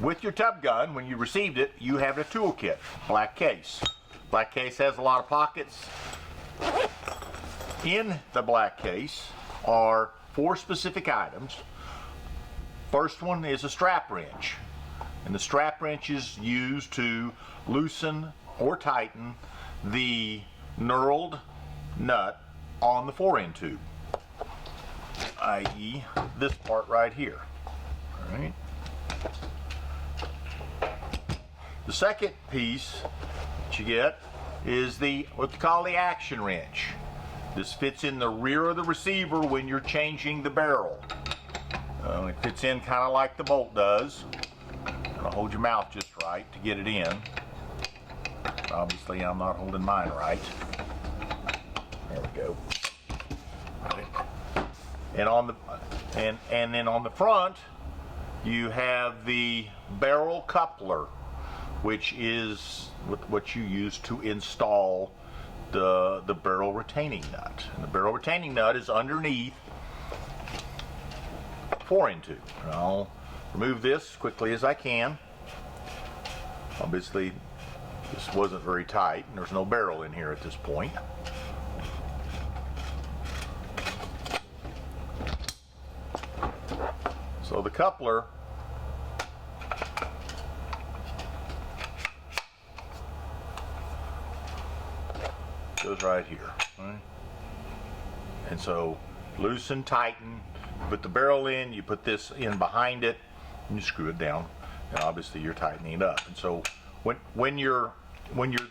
With your tub gun, when you received it, you have a toolkit, black case. Black case has a lot of pockets. In the black case are 4 specific items. First one is a strap wrench. And the strap wrench is used to loosen or tighten the knurled nut on the Forend tube, i.e. this part right here. All right. The second piece that you get is what they call the action wrench. This fits in the rear of the receiver when you're changing the barrel. It fits in kind of like the bolt does. Gotta hold your mouth just right to get it in. Obviously, I'm not holding mine right. There we go. Right. And then on the front, you have the barrel coupler, which is what you use to install the barrel retaining nut. And the barrel retaining nut is underneath the Forend tube. I'll remove this as quickly as I can. Obviously, this wasn't very tight, and there's no barrel in here at this point. So the coupler goes right here, right? And so loosen, tighten, put the barrel in, you put this in behind it, and you screw it down, and obviously you're tightening it up. And so when you're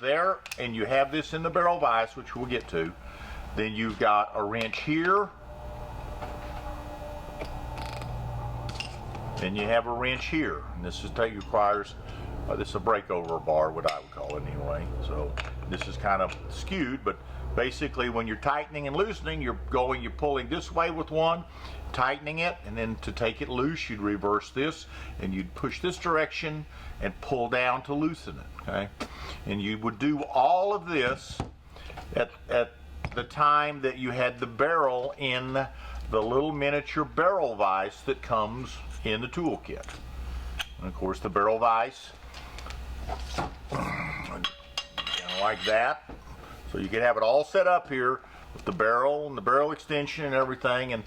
there and you have this in the barrel vise, which we'll get to, then you've got a wrench here, then you have a wrench here, and this requires this is a breakover bar, what I would call it anyway. So this is kind of skewed, but basically when you're tightening and loosening, you're pulling this way with one, tightening it, and then to take it loose, you'd reverse this, and you'd push this direction and pull down to loosen it, okay? And you would do all of this at the time that you had the barrel in the little miniature barrel vise that comes in the toolkit. And of course the barrel vise, kind of like that. So you can have it all set up here with the barrel and the barrel extension and everything. And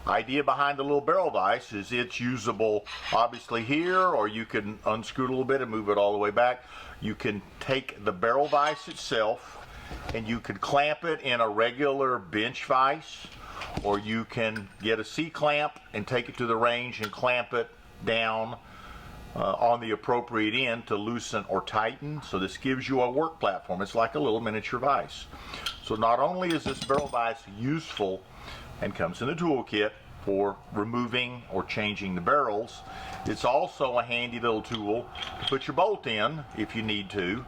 idea behind the little barrel vise is it's usable obviously here, or you can unscrew it a little bit and move it all the way back. You can take the barrel vise itself and you could clamp it in a regular bench vise, or you can get a C-clamp and take it to the range and clamp it down on the appropriate end to loosen or tighten. So this gives you a work platform. It's like a little miniature vise. So not only is this barrel vise useful and comes in the toolkit for removing or changing the barrels, it's also a handy little tool to put your bolt in if you need to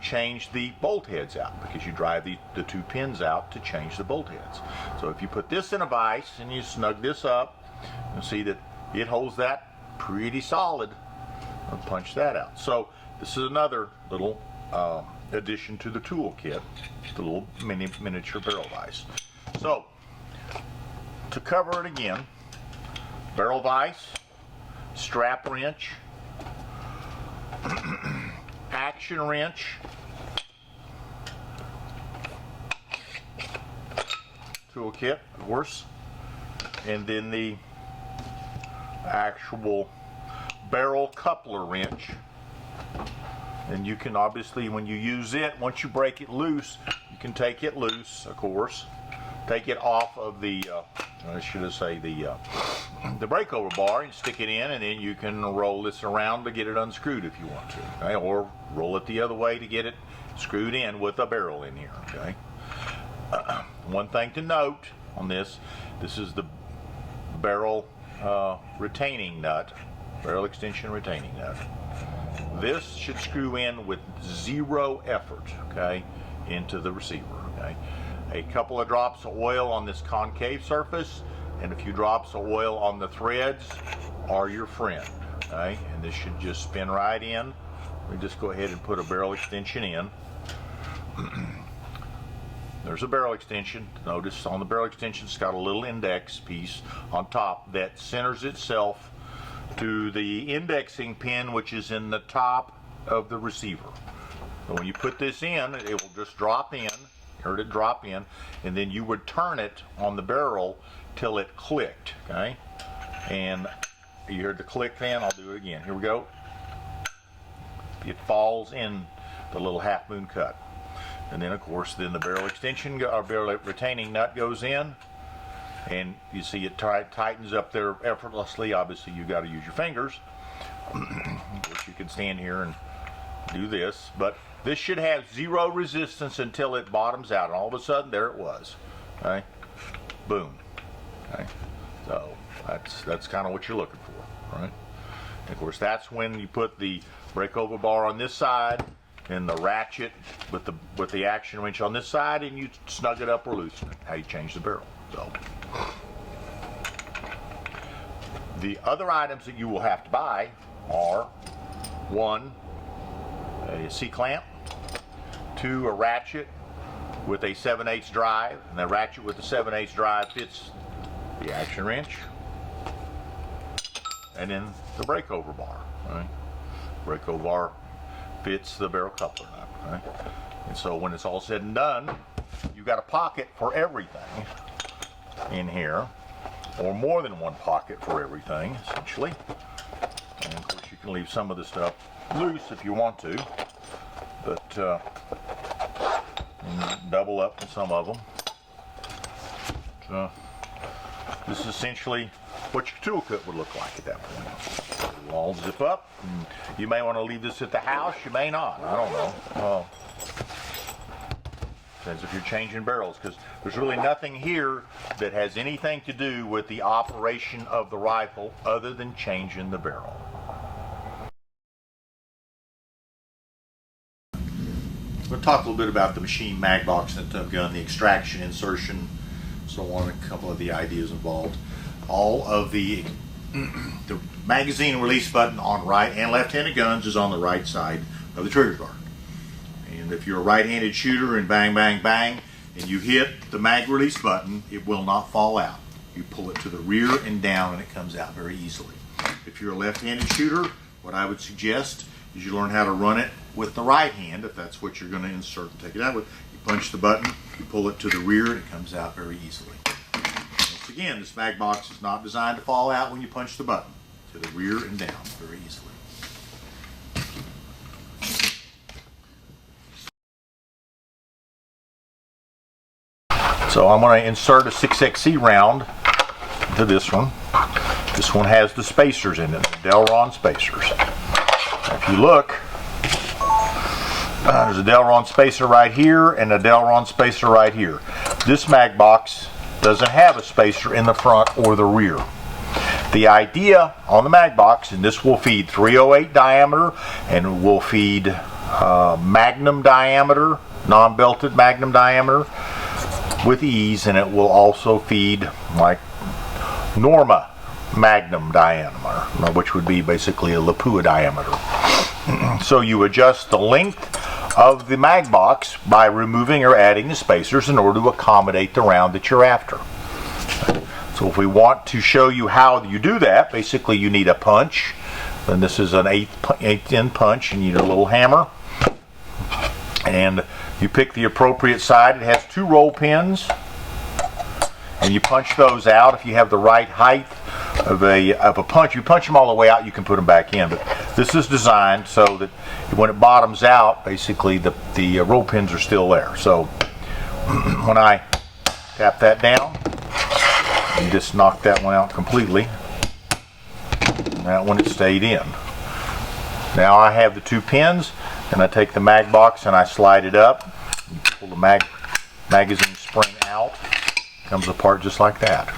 change the bolt heads out, because you drive the 2 pins out to change the bolt heads. So if you put this in a vise and you snug this up, you'll see that it holds that pretty solid. I'll punch that out. So this is another little addition to the toolkit, the little miniature barrel vise. So to cover it again, barrel vise, strap wrench, action wrench, toolkit, of course, and then the actual barrel coupler wrench. And you can obviously, when you use it, once you break it loose, you can take it loose, of course, take it off of the the breakover bar and stick it in, and then you can roll this around to get it unscrewed if you want to, okay? Or roll it the other way to get it screwed in with a barrel in here, okay? One thing to note on this is the barrel retaining nut, barrel extension retaining nut. This should screw in with 0 effort, okay, into the receiver, okay? A couple of drops of oil on this concave surface and a few drops of oil on the threads are your friend, okay? And this should just spin right in. We just go ahead and put a barrel extension in. There's a barrel extension. Notice on the barrel extension it's got a little index piece on top that centers itself to the indexing pin, which is in the top of the receiver. So when you put this in, it will just drop in. You heard it drop in, and then you would turn it on the barrel till it clicked, okay? And you heard the click then, I'll do it again. Here we go. It falls in the little half moon cut. And then of course, then the barrel extension, or barrel retaining nut goes in, and you see it tightens up there effortlessly. Obviously you got to use your fingers. Of course you can stand here and do this, but this should have zero resistance until it bottoms out, and all of a sudden there it was. Okay, boom. Okay, so that's kind of what you're looking for, right? And of course that's when you put the breakover bar on this side and the ratchet with the action wrench on this side, and you snug it up or loosen it. How you change the barrel. So the other items that you will have to buy are: 1, a C-clamp, 2, a ratchet with a 7/8 drive, and the ratchet with the 7/8 drive fits the action wrench, and then the breakover bar. Right? Breakover bar fits the barrel coupler nut. Right? And so when it's all said and done, you got a pocket for everything in here, or more than one pocket for everything, essentially. And of course you can leave some of the stuff loose if you want to, but double up in some of them. So this is essentially what your tool kit would look like at that point. It'll all zip up. And you may want to leave this at the house, you may not. I don't know. Depends if you're changing barrels, because there's really nothing here that has anything to do with the operation of the rifle other than changing the barrel. We'll talk a little bit about the machine mag box and the tub gun, the extraction, insertion, so on, a couple of the ideas involved. All of the magazine release button on right and left-handed guns is on the right side of the trigger guard. And if you're a right-handed shooter and bang, bang, bang, and you hit the mag release button, it will not fall out. You pull it to the rear and down and it comes out very easily. If you're a left-handed shooter, what I would suggest is you learn how to run it with the right hand, if that's what you're going to insert and take it out with. You punch the button, you pull it to the rear, and it comes out very easily. Once again, this mag box is not designed to fall out when you punch the button. To the rear and down very easily. So I'm going to insert a 6XC round to this one. This one has the spacers in it, the Delron spacers. If you look, there's a Delron spacer right here and a Delron spacer right here. This mag box doesn't have a spacer in the front or the rear. The idea on the mag box, and this will feed 308 diameter and will feed magnum diameter, non-belted magnum diameter with ease, and it will also feed like Norma magnum diameter, which would be basically a Lapua diameter. So you adjust the length of the mag box by removing or adding the spacers in order to accommodate the round that you're after. So if we want to show you how you do that, basically you need a punch. Then this is an 8th punch, and you need a little hammer. And you pick the appropriate side. It has 2 roll pins, and you punch those out. If you have the right height of a punch, you punch them all the way out, you can put them back in. But this is designed so that when it bottoms out, basically the roll pins are still there. So when I tap that down, you just knock that one out completely. And that one, it stayed in. Now I have the 2 pins, and I take the mag box and I slide it up. You pull the magazine spring out. It comes apart just like that.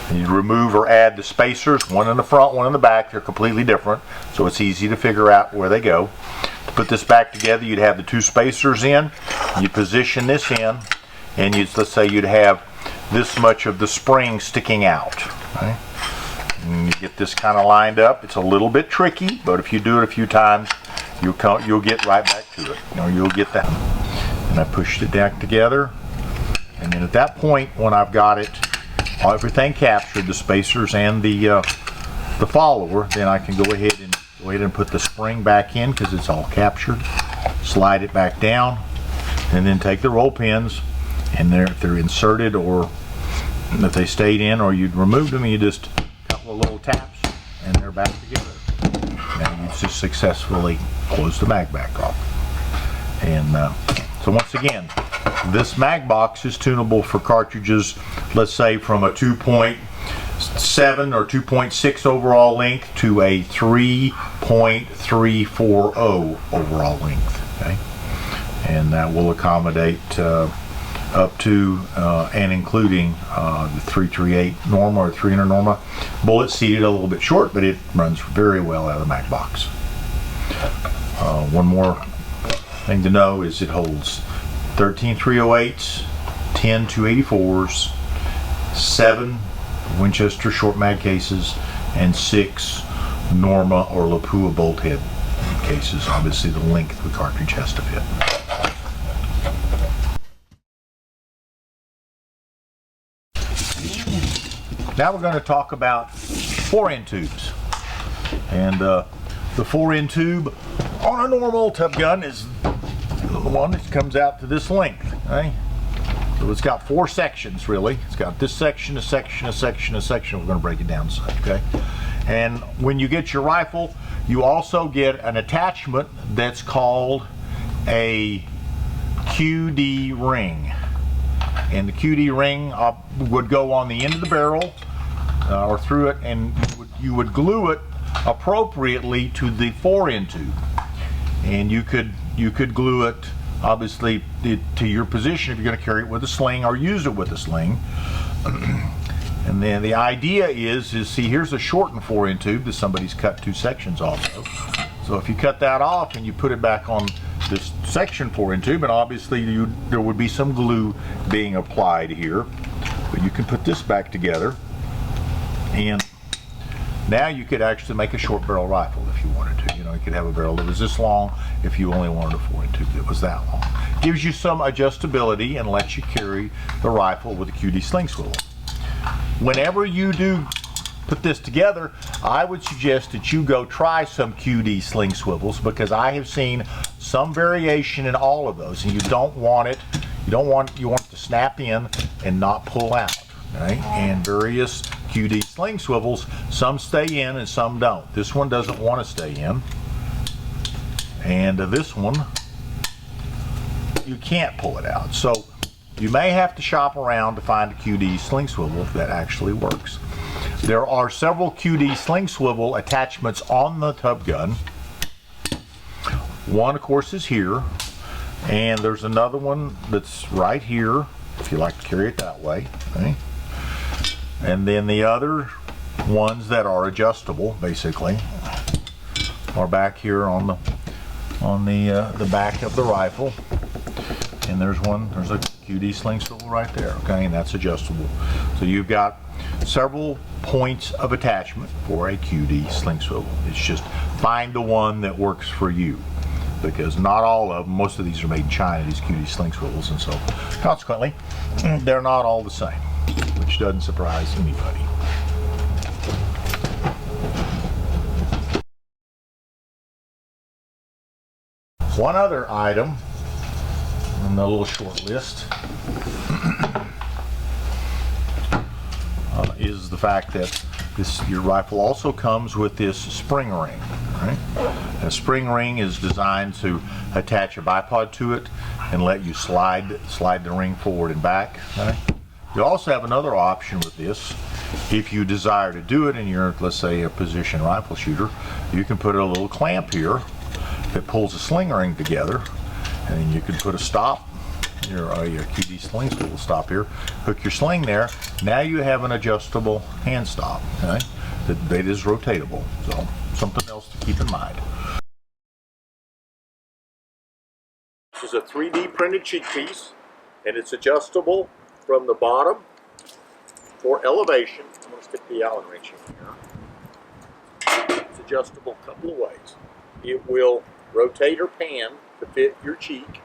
And you remove or add the spacers, one in the front, one in the back. They're completely different, so it's easy to figure out where they go. To put this back together, you'd have the 2 spacers in. You position this in, and let's say you'd have this much of the spring sticking out. Okay? And you get this kind of lined up. It's a little bit tricky, but if you do it a few times, you'll get right back to it. You'll get that. And I pushed it back together, and then at that point, when I've got it, everything captured, the spacers and the the follower, then I can go ahead and put the spring back in because it's all captured. Slide it back down, and then take the roll pins, and if they're inserted or if they stayed in or you'd removed them, you just a couple of little taps and they're back together. Now you just successfully close the mag back off. And so once again, this mag box is tunable for cartridges, let's say from a 2.7 or 2.6 overall length to a 3.340 overall length. Okay, and that will accommodate up to and including the 338 Norma or 300 Norma. Bullet seated a little bit short, but it runs very well out of the mag box. One more thing to know is it holds 13 308s, 10 284s, 7 Winchester short mag cases, and 6 Norma or Lapua bolt head cases. Obviously the length of the cartridge has to fit. Now we're going to talk about Forend tubes. And the Forend tube on a normal tub gun is the one that comes out to this length. Okay? So it's got 4 sections really. It's got this section, a section, a section, a section. We're going to break it down some, okay? And when you get your rifle, you also get an attachment that's called a QD ring. And the QD ring would go on the end of the barrel or through it, and you would glue it appropriately to the Forend tube. And you could glue it obviously to your position if you're going to carry it with a sling or use it with a sling. And then the idea is see, here's a shortened Forend tube that somebody's cut 2 sections off of. So if you cut that off and you put it back on this section Forend tube, and obviously there would be some glue being applied here, but you can put this back together, and now you could actually make a short barrel rifle if you wanted to. You know, you could have a barrel that was this long if you only wanted a Forend tube that was that long. Gives you some adjustability and lets you carry the rifle with a QD sling swivel. Whenever you do put this together, I would suggest that you go try some QD sling swivels, because I have seen some variation in all of those, and you don't want it. You want it to snap in and not pull out. Okay? And various QD sling swivels, some stay in and some don't. This one doesn't want to stay in, and this one you can't pull it out. So you may have to shop around to find a QD sling swivel that actually works. There are several QD sling swivel attachments on the tub gun. One, of course, is here, and there's another one that's right here if you like to carry it that way. Okay? And then the other ones that are adjustable, basically, are back here on the back of the rifle. And there's a QD sling swivel right there, okay, and that's adjustable. So you've got several points of attachment for a QD sling swivel. It's just find the one that works for you, because not all of them, most of these are made in China, these QD sling swivels, and so consequently they're not all the same, which doesn't surprise anybody. One other item on the little short list is the fact that your rifle also comes with this spring ring. Right? A spring ring is designed to attach a bipod to it and let you slide the ring forward and back. Right? You also have another option with this. If you desire to do it and you're, let's say, a position rifle shooter, you can put a little clamp here that pulls a sling ring together, and then you can put a stop, your QD sling swivel stop here, hook your sling there. Now you have an adjustable hand stop, okay, that is rotatable. So something else to keep in mind. This is a 3D printed cheek piece, and it's adjustable from the bottom for elevation. I'm going to stick the Allen wrench in here. It's adjustable a couple of ways. It will rotate or pan to fit your cheek,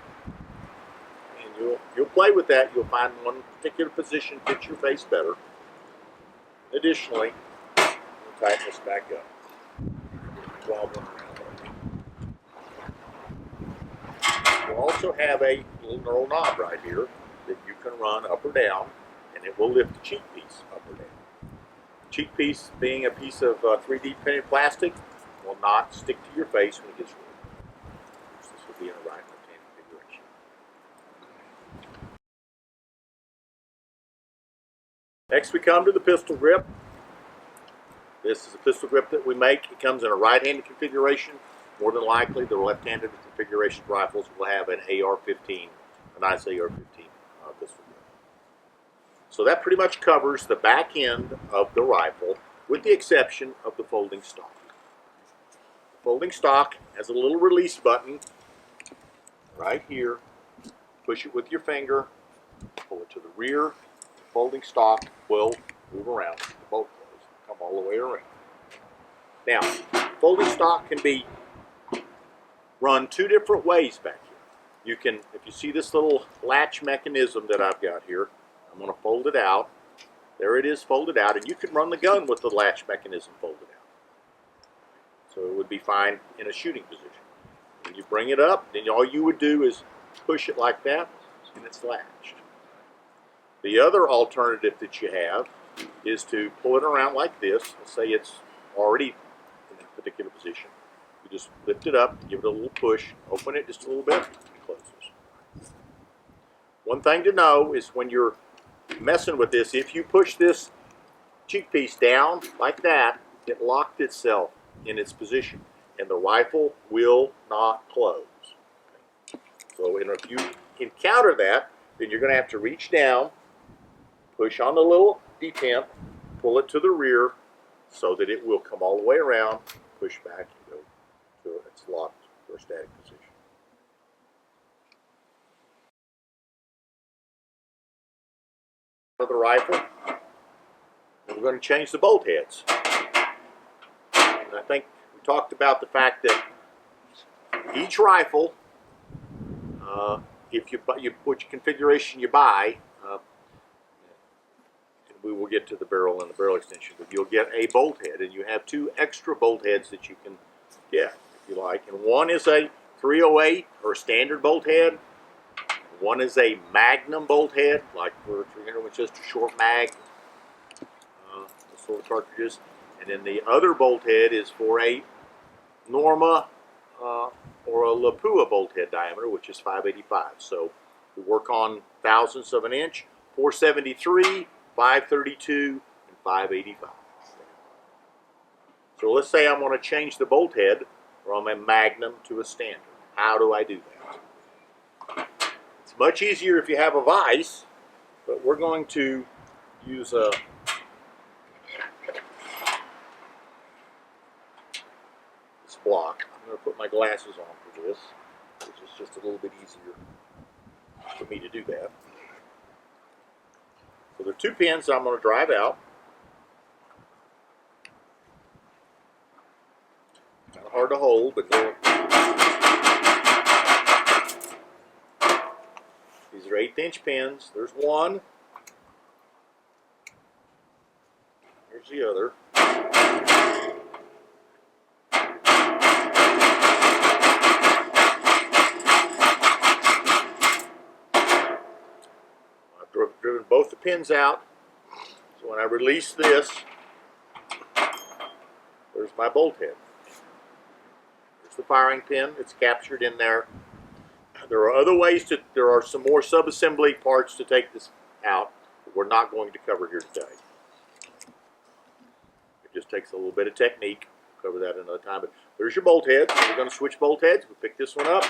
and you'll play with that. You'll find one particular position fits your face better. Additionally, we'll tighten this back up. Wobbling around. We'll also have a little knurl knob right here that you can run up or down, and it will lift the cheek piece up or down. Cheek piece, being a piece of 3D printed plastic, will not stick to your face when it gets rolled. This will be in a right and left-hand configuration. Next, we come to the pistol grip. This is a pistol grip that we make. It comes in a right-handed configuration. More than likely, the left-handed configuration rifles will have an AR-15, a nice AR-15 pistol grip. So that pretty much covers the back end of the rifle, with the exception of the folding stock. The folding stock has a little release button right here. Push it with your finger, pull it to the rear. The folding stock will move around. The bolt close, come all the way around. Now, folding stock can be run two different ways back here. You can, if you see this little latch mechanism that I've got here, I'm going to fold it out. There it is folded out, and you can run the gun with the latch mechanism folded out. So it would be fine in a shooting position. When you bring it up, then all you would do is push it like that, and it's latched. The other alternative that you have is to pull it around like this. Let's say it's already in a particular position. You just lift it up, give it a little push, open it just a little bit, it closes. One thing to know is when you're messing with this, if you push this cheek piece down like that, it locked itself in its position, and the rifle will not close. So if you encounter that, then you're going to have to reach down, push on the little detent, pull it to the rear so that it will come all the way around, push back, and go to its locked or static position. Of the rifle, and we're going to change the bolt heads. And I think we talked about the fact that each rifle, if which configuration you buy, and we will get to the barrel and the barrel extension, but you'll get a bolt head, and you have two extra bolt heads that you can get if you like. And one is a 308 or standard bolt head. One is a Magnum bolt head, like for 300 Winchester short mag, sort of cartridges. And then the other bolt head is for a Norma or a Lapua bolt head diameter, which is 585. So we work on thousandths of an inch, 473, 532, and 585. So let's say I want to change the bolt head from a Magnum to a standard. How do I do that? It's much easier if you have a vise, but we're going to use a this block. I'm going to put my glasses on for this, which is just a little bit easier for me to do that. So there are two pins I'm going to drive out. Kind of hard to hold, but these are 1/8 inch pins. There's one. Here's the other. I've driven both the pins out. So when I release this, there's my bolt head. There's the firing pin. It's captured in there. There are other ways to, there are some more sub-assembly parts to take this out that we're not going to cover here today. It just takes a little bit of technique. We'll cover that another time. But there's your bolt head. So we're going to switch bolt heads. We pick this one up.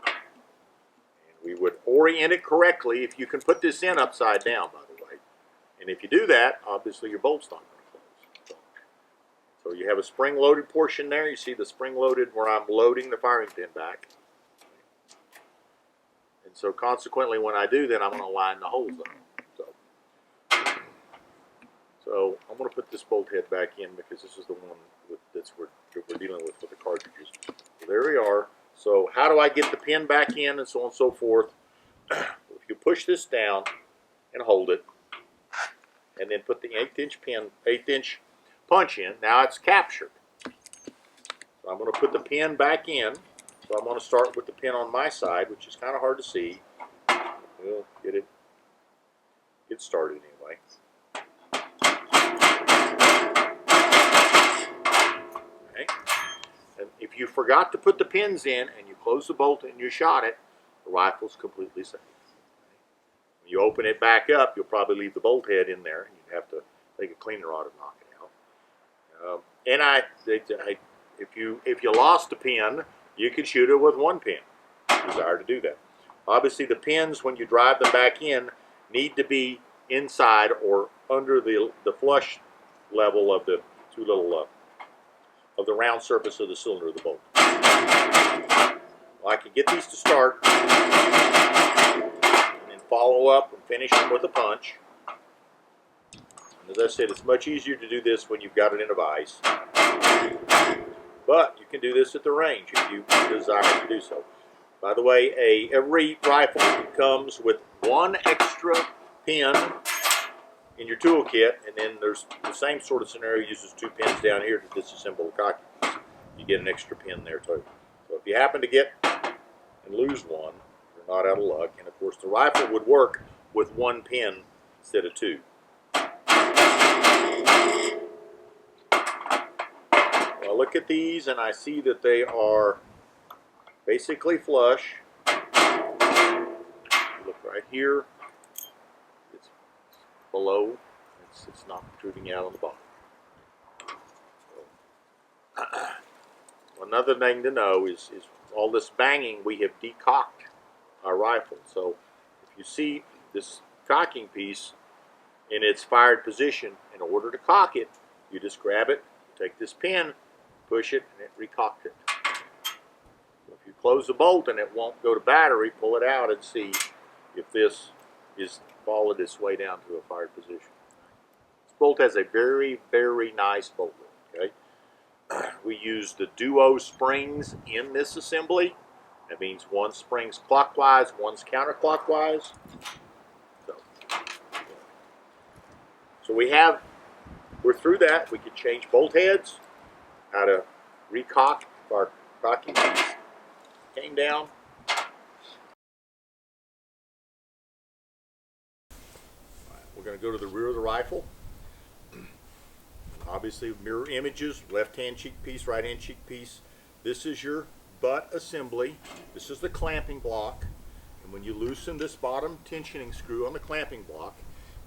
And we would orient it correctly. If you can put this in upside down, by the way. And if you do that, obviously your bolt's not going to close. So you have a spring-loaded portion there. You see the spring-loaded where I'm loading the firing pin back. And so consequently, when I do that, I'm going to line the holes up. So I'm going to put this bolt head back in because this is the one that we're dealing with the cartridges. So there we are. So how do I get the pin back in and so on and so forth? If you push this down and hold it, and then put the 1/8 inch pin, 1/8 inch punch in. Now it's captured. So I'm going to put the pin back in. So I'm going to start with the pin on my side, which is kind of hard to see. We'll get started anyway. Okay. And if you forgot to put the pins in and you close the bolt and you shot it, the rifle's completely safe. When you open it back up, you'll probably leave the bolt head in there, and you'd have to take a cleaning rod and knock it out. If you lost a pin, you can shoot it with one pin. If you desire to do that. Obviously, the pins, when you drive them back in, need to be inside or under the flush level of the two little of the round surface of the cylinder of the bolt. Well, I can get these to start and then follow up and finish them with a punch. And as I said, it's much easier to do this when you've got it in a vise. But you can do this at the range if you desire to do so. By the way, every rifle comes with one extra pin in your toolkit, and then there's the same sort of scenario, uses two pins down here to disassemble the cocky piece. You get an extra pin there too. So if you happen to get and lose one, you're not out of luck. And of course, the rifle would work with one pin instead of two. Well, I look at these and I see that they are basically flush. Look right here. It's below. It's not protruding out on the bottom. So, another thing to know is all this banging, we have decocked our rifle. So if you see this cocking piece in its fired position, in order to cock it, you just grab it, take this pin, push it, and it recocked it. If you close the bolt and it won't go to battery, pull it out and see if this is followed its way down to a fired position. This bolt has a very, very nice bolt lid, okay? We use the duo springs in this assembly. That means one spring's clockwise, one's counterclockwise. So we're through that. We can change bolt heads, how to recock our cocking piece. Came down. We're going to go to the rear of the rifle. Obviously, mirror images, left-hand cheek piece, right-hand cheek piece. This is your butt assembly. This is the clamping block. And when you loosen this bottom tensioning screw on the clamping block,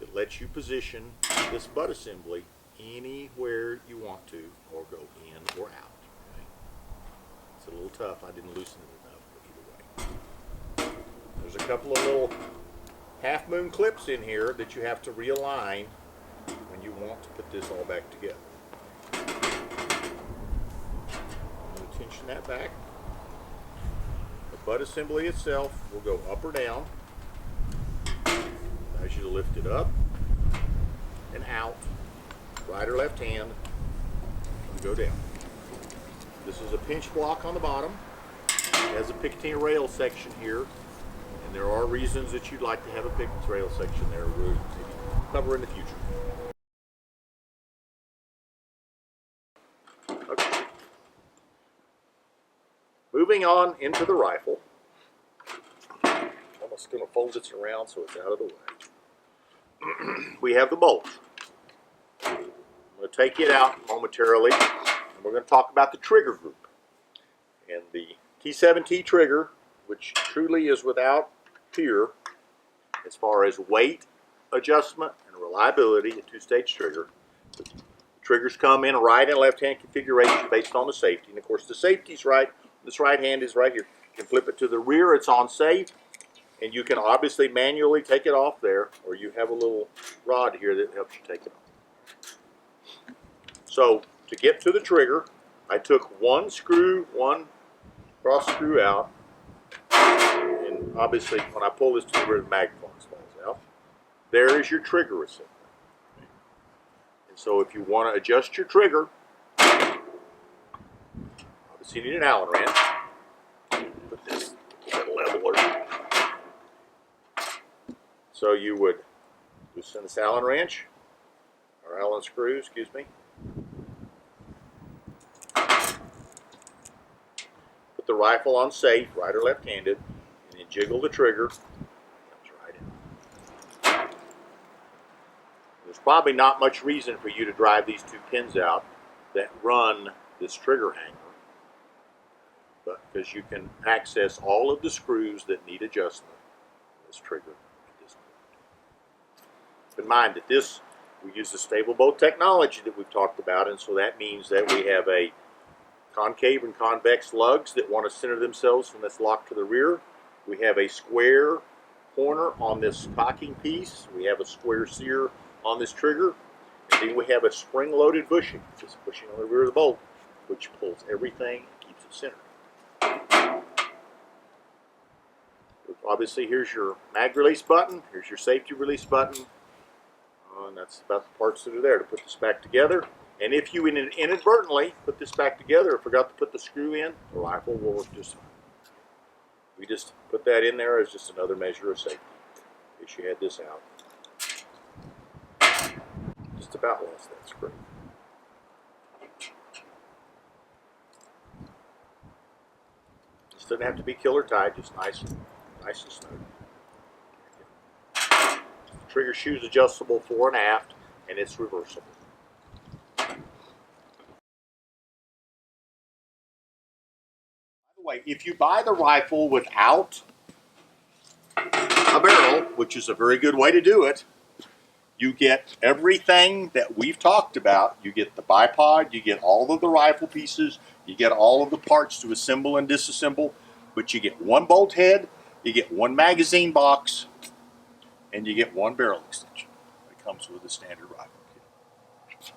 it lets you position this butt assembly anywhere you want to, or go in or out. Okay? It's a little tough. I didn't loosen it enough, but either way. There's a couple of little half-moon clips in here that you have to realign when you want to put this all back together. I'm going to tension that back. The butt assembly itself will go up or down. Allows you to lift it up and out, right or left hand, and go down. This is a pinch block on the bottom. It has a Picatinny rail section here, and there are reasons that you'd like to have a Picatinny rail section there. We'll cover in the future. Okay. Moving on into the rifle. I'm just going to fold this around so it's out of the way. We have the bolt. I'm going to take it out momentarily, and we're going to talk about the trigger group. And the T7T trigger, which truly is without peer as far as weight adjustment and reliability, a two-stage trigger. The triggers come in a right and left-hand configuration based on the safety. And of course, the safety's right. This right hand is right here. You can flip it to the rear, it's on safe. And you can obviously manually take it off there, or you have a little rod here that helps you take it off. So to get to the trigger, I took one cross screw out, and obviously when I pull this to the rear, the magpie falls out. There is your trigger assembly. And so if you want to adjust your trigger, obviously you need an Allen wrench. Put this leveler. So you would loosen this Allen wrench, or Allen screw, excuse me, rifle on safe, right or left-handed, and then jiggle the trigger. Comes right in. There's probably not much reason for you to drive these two pins out that run this trigger hanger, but because you can access all of the screws that need adjustment in this trigger at this point. Keep in mind that we use the stable bolt technology that we've talked about, and so that means that we have a concave and convex lugs that want to center themselves when that's locked to the rear. We have a square corner on this cocking piece. We have a square sear on this trigger. And then we have a spring-loaded bushing, just bushing on the rear of the bolt, which pulls everything and keeps it centered. Obviously, here's your mag release button. Here's your safety release button. And that's about the parts that are there to put this back together. And if you inadvertently put this back together or forgot to put the screw in, the rifle will work just fine. We just put that in there as just another measure of safety. In case you had this out. Just about lost that screw. This doesn't have to be killer tight, just nice and snug. The trigger shoe is adjustable fore and aft, and it's reversible. By the way, if you buy the rifle without a barrel, which is a very good way to do it, you get everything that we've talked about. You get the bipod, you get all of the rifle pieces, you get all of the parts to assemble and disassemble, but you get one bolt head, you get one magazine box, and you get one barrel extension that comes with a standard rifle kit.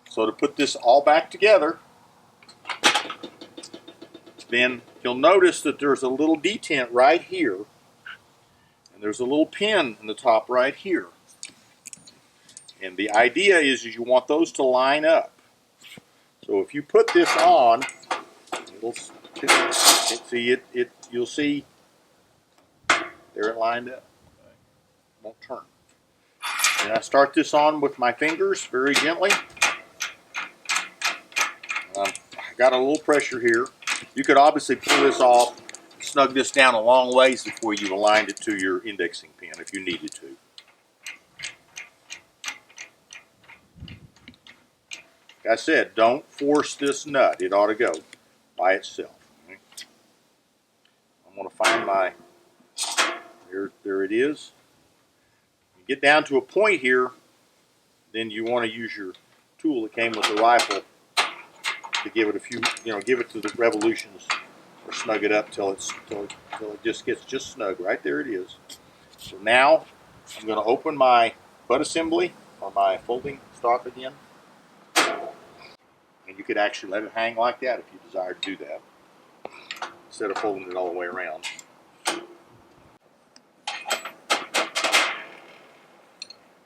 So to put this all back together, then you'll notice that there's a little detent right here, and there's a little pin in the top right here. And the idea is you want those to line up. So if you put this on, you'll see there it lined up. It won't turn. And I start this on with my fingers very gently. I got a little pressure here. You could obviously pull this off, snug this down a long ways before you've aligned it to your indexing pin if you needed to. Like I said, don't force this nut. It ought to go by itself. I'm going to find my, there it is. You get down to a point here, then you want to use your tool that came with the rifle to give it a few, give it to the revolutions or snug it up till it just gets just snug. Right there it is. So now I'm going to open my butt assembly or my folding stock again. And you could actually let it hang like that if you desire to do that, instead of folding it all the way around.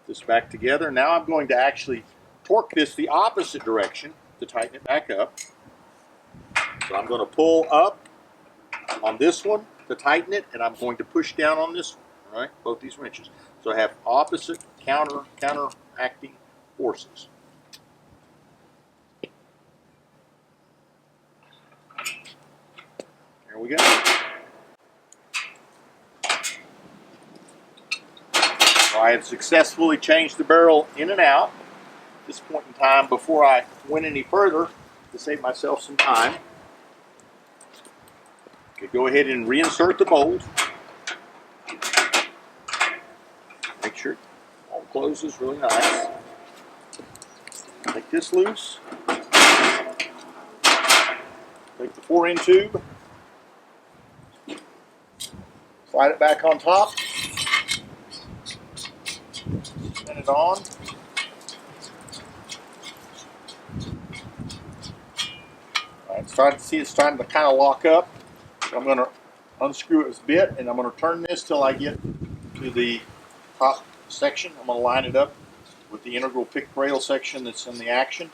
This back together. Now I'm going to actually torque this the opposite direction to tighten it back up. So I'm going to pull up on this one to tighten it, and I'm going to push down on this one, right? Both these wrenches. So I have opposite counteracting forces. There we go. So I have successfully changed the barrel in and out. At this point in time, before I went any further, to save myself some time, I could go ahead and reinsert the bolt. Make sure it all closes really nice. Take this loose. Take the Forend tube. Slide it back on top. Spin it on. Alright, starting to see it's starting to kind of lock up. So I'm going to unscrew it a bit, and I'm going to turn this till I get to the top section. I'm going to line it up with the integral pick rail section that's in the action.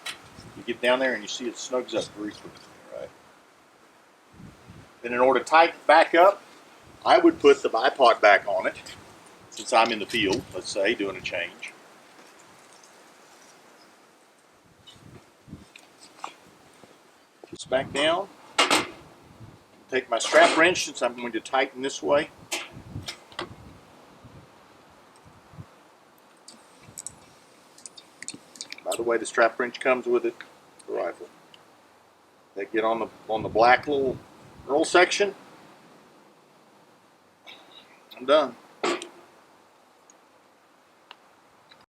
You get down there and you see it snugs up very quickly. Right? Then in order to tighten it back up, I would put the bipod back on it, since I'm in the field, let's say, doing a change. Just back down. take my strap wrench, since I'm going to tighten this way. By the way, the strap wrench comes with it, the rifle. They get on the black little roll section. I'm done.